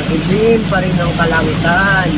Madilim pa rin ang kalangitan.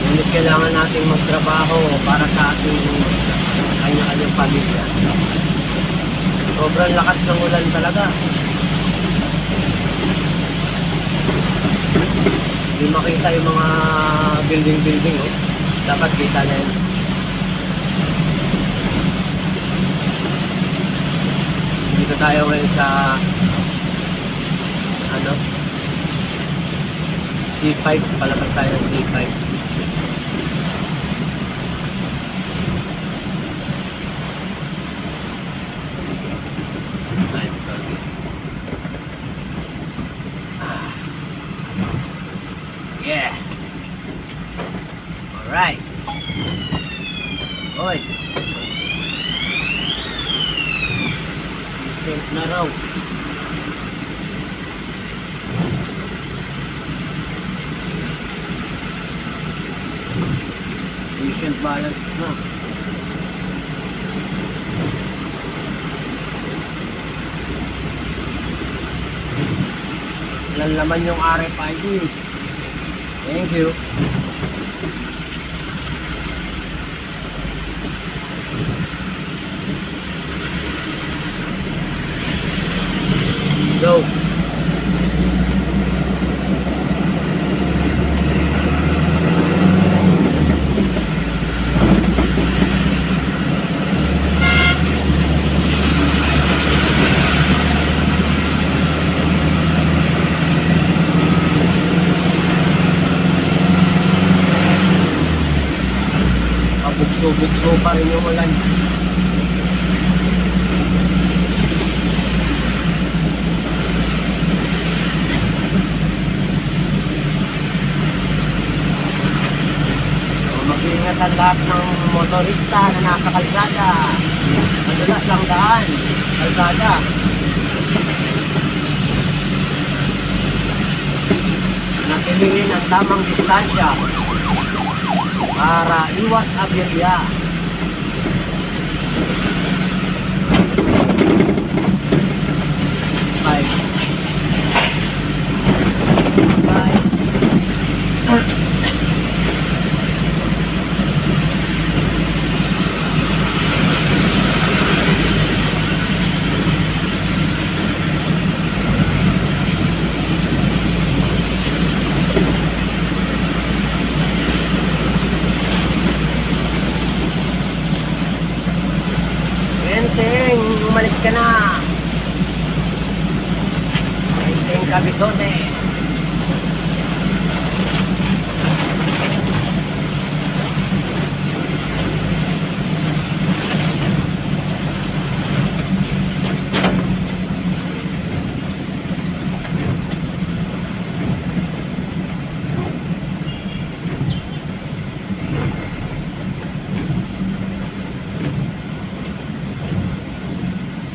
Ngunit kailangan nating magtrabaho para sa ating kanya-kanyang pamilya. Sobrang lakas ng ulan talaga. Hindi makita yung mga building-building. Oh. Dapat kita na yun. Dito tayo ngayon sa C5. Palabas tayo ng C5. Nice doggy. Yeah. Alright. Oy. Safe na raw. Patient balance na. Ilan laman yung RFID. Thank you. Go. Bukso pa rin yung ulan. So, mag-iingat ang lahat ng motorista na nasa kalsada. Madulas ang daan, kalsada. Nakiligin ang tamang distansya para iwas aberya. Bye. Bye. Enteng, umalis ka na. Enteng Kabisote.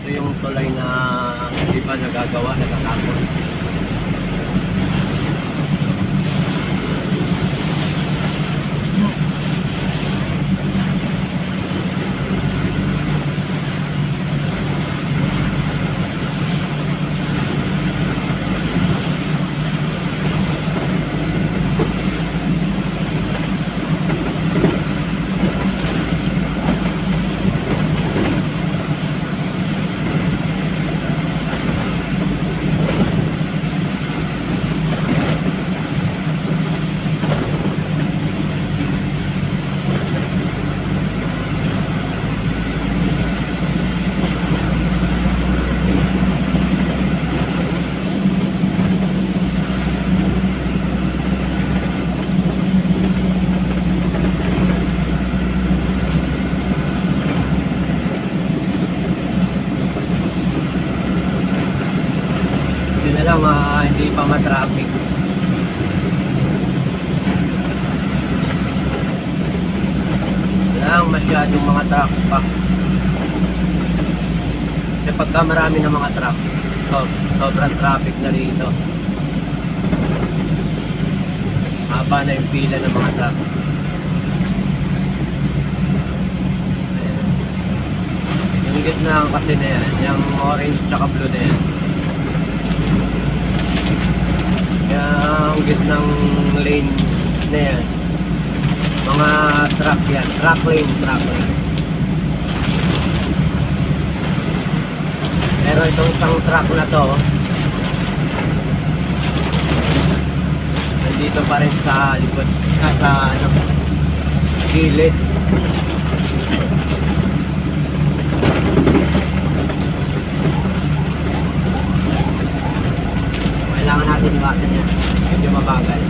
Yung tulay na hindi pa nagagawa, natatapos. Lang hindi pa ma-traffic. Lang masyadong mga truck pa. Kasi pagka marami ng mga truck, sobrang traffic na rito. Haba na yung pila ng mga truck. Yung gitna kasi na yan, yung orange tsaka blue na yan. nabanggit ng lane na yan. Mga truck yan. Truck lane. Pero itong isang truck na to, nandito pa rin sa likod. Sa gilid. Kailangan natin iwasan yan. Medyo mabagal.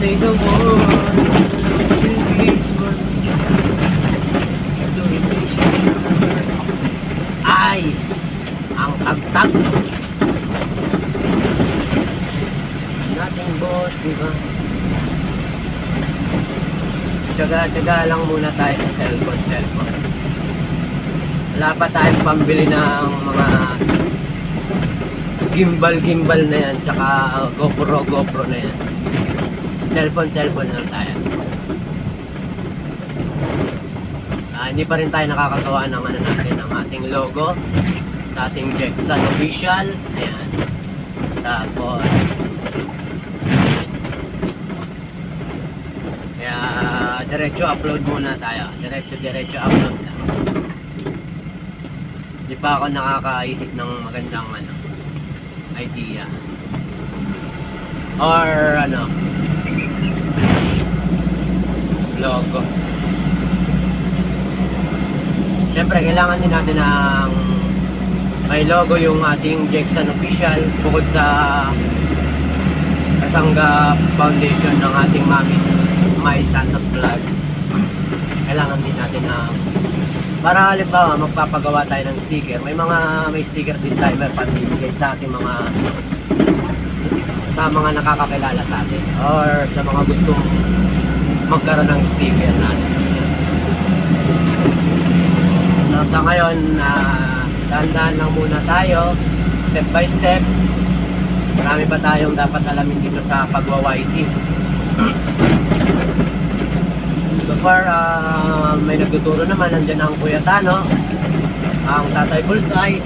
Say the word to this one, to efficient. Ay, ang tagtag. Nating boss, diba? Tsaga-tsaga lang muna tayo sa cellphone. Wala pa tayong pambili ng mga gimbal na yan, tsaka GoPro na yan. Cellphone lang tayo. Hindi pa rin tayo nakakagawa ng natin, ng ating logo sa ating Jeksan official. Ayan. Tapos kaya diretso upload muna tayo. Diretso upload lang. Hindi pa ako nakakaisip ng magandang idea. Or logo. Siyempre, kailangan din natin ng may logo yung ating Jeksan official bukod sa Kasangga Foundation ng ating mami, May Santos Vlog. Kailangan din natin para halimbawa magpapagawa tayo ng sticker. May sticker din tayo may pamibigay sa ating sa mga nakakakilala sa atin or sa mga gustong magkaroon ng sticker natin. So sa ngayon, dahan-dahan lang muna tayo, step by step. Marami pa tayong dapat alamin dito sa pagwa-YT. So far, may nagtuturo naman. Nandyan ang Kuya Tano, ang Tatay Bulsay.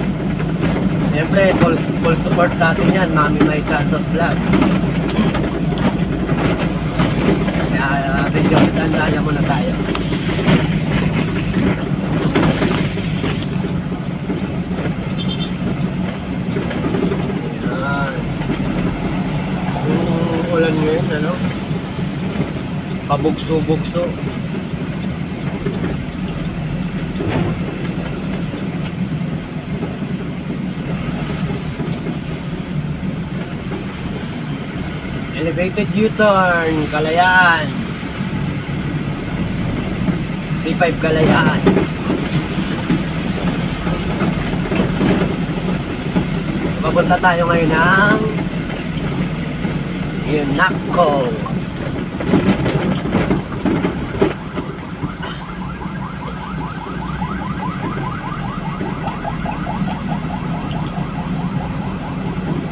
Siyempre, full support sa atin yan, Mami May Santos Vlog. Kaya medyo dahan-dahan muna tayo. Ulan ngayon, pabugso-bugso. Elevated U-turn, Kalayaan. C5 Kalayaan. Papunta tayo ngayon ng Yunako.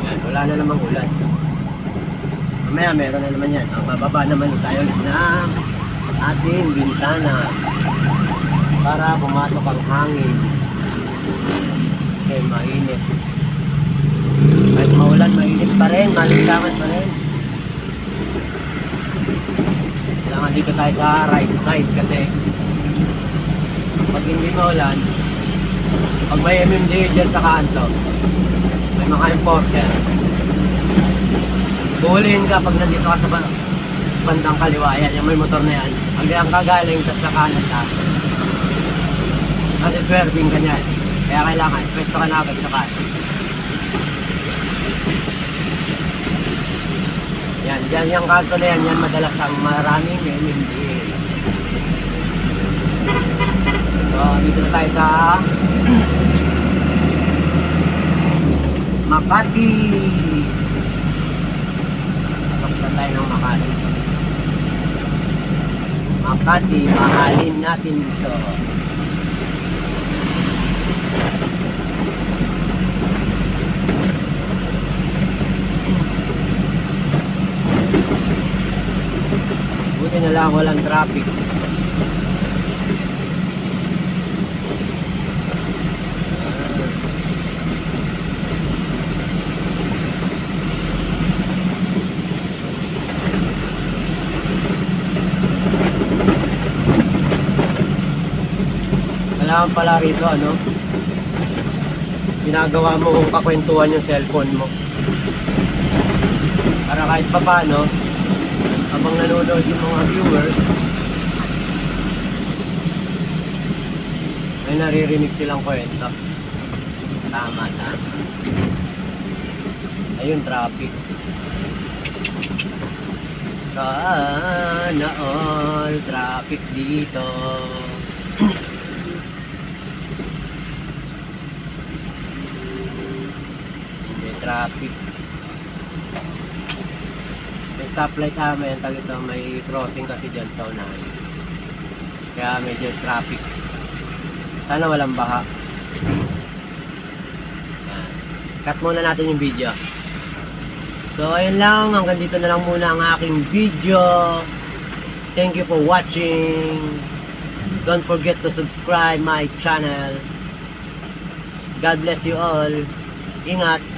Yan, wala na namang ulan. Mamaya meron na naman yan. Bababa naman tayo ng ating bintana para pumasok ang hangin kasi mainit. Kahit maulan, mainit pa rin, malinsangan pa rin. Kailangan dito tayo sa right side kasi pag hindi maulan, pag may MMDA dyan sa kanto, may mga enforcer, buhulihin ka pag nandito ka sa bandang kaliwa. Yan, yung may motor na yan. Pag yan kagaling, tas na kanan ka, kasi swerving ka niyan. Kaya kailangan, pwesto ka na agad sa kanan. Yan, dyan yung kanto na yan, yan madalas ang maraming MMDA. So, dito na tayo sa Makati. Makati. Makati, mahalin natin ito. Buti na lang walang traffic. Kailangan pala rito, ano? Ginagawa mo kung kakwentuhan yung cellphone mo. Para kahit pa paano, habang nanonood yung mga viewers, may naririnig silang kwento. Tama na. Ayun, traffic. Sana all traffic dito. May traffic. May stoplight may ang tag ito, may crossing kasi dyan sa unahan. Kaya medyo traffic. Sana walang baha. Yan. Cut muna natin yung video. So ayun lang, hanggang dito na lang muna ang aking video. Thank you for watching. Don't forget to subscribe my channel. God bless you all. Ingat.